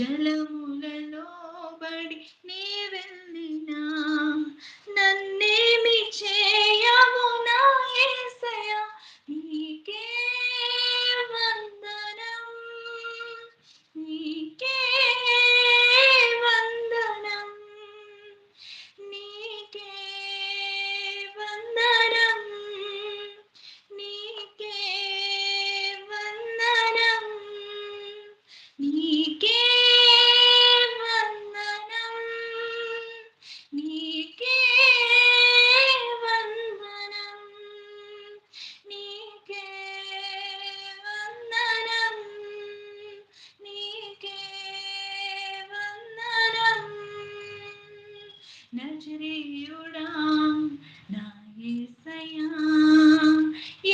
జలములలో బడి నీ వెళ్ళినా నన్నేమి చేయవు నా యేసయ్యా నీకే వందనం నీకే వందనం నీకే వందనం నీకే వందనం నీకే వందనం నీకే వందనం నీకే వందనం నీకే వందనం నజరేయుడా నా యేసయ్యా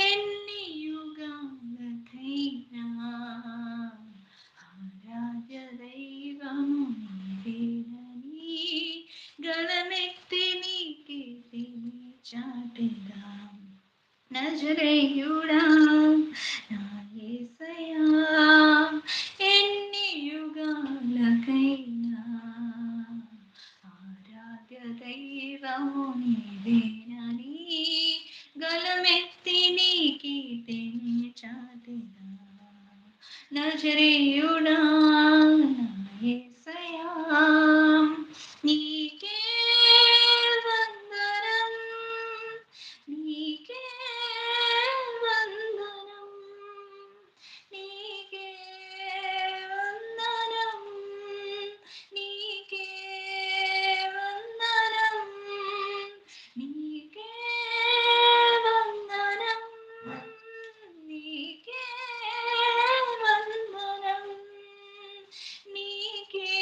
ఎన్ని యుగాలకైనా ఆరాధ్య దైవము నీవేనని గలమెత్తి నీ కీర్తిని చాటెదా నజరేయుడా నా యేసయ్యా ఎన్ని యుగాలకైనా ఆరాధ్య దైవము నీవేనని గలమెత్తి నీ కీర్తిని చాటెదా నజరేయుడా నా యేసయ్యా నీకే వందనం నీకే వందనం నీకే వందనం నీకే వందనం నీకే వందనం నీకే వందనం నీకే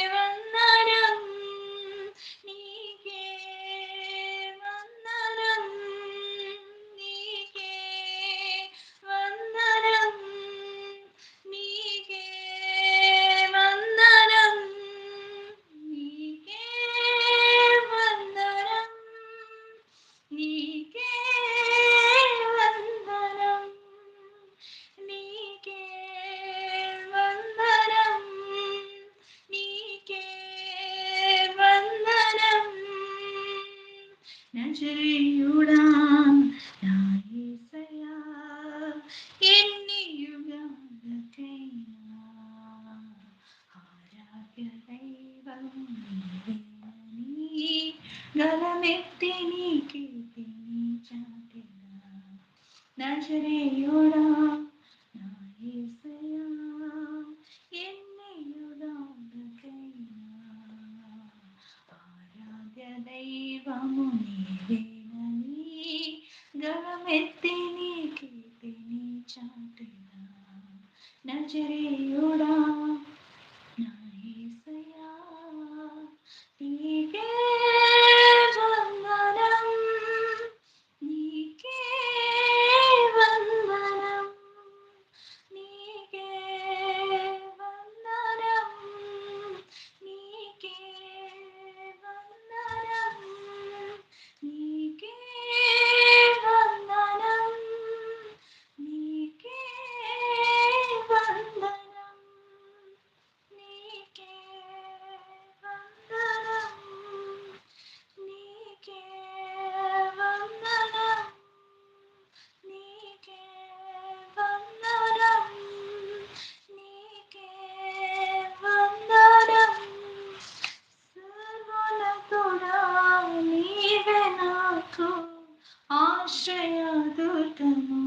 వందనం నీకే వందనం నీకే వందనం నీకే వందనం నీకే వందనం నీకే వందనం నీకే వందనం నీకే వందనం నజరేయుడా నా యేసయ్యా ఎన్ని యుగాలకైనా ఆరాధ్య దైవము నీవేనని గలమెత్తి నీ కీర్తిని చాటెదా నజరేయుడా నా యేసయ్యా ఎన్ని యుగాలకైనా ఆరాధ్య దైవము నీవేనని గలమెత్తి నీ కీర్తిని చాటెదా నజరేయుడా నా యేసయ్యా నీకే వందనం నీకే వందనం నీకే వందనం నీకే వందనం నీకే వందనం నీకే వందనం నీకే వందనం నీకే వందనం నీకే వందనం నీకే వందనం సర్వోన్నతుడా నీవే నాకు ఆశ్రయదుర్గము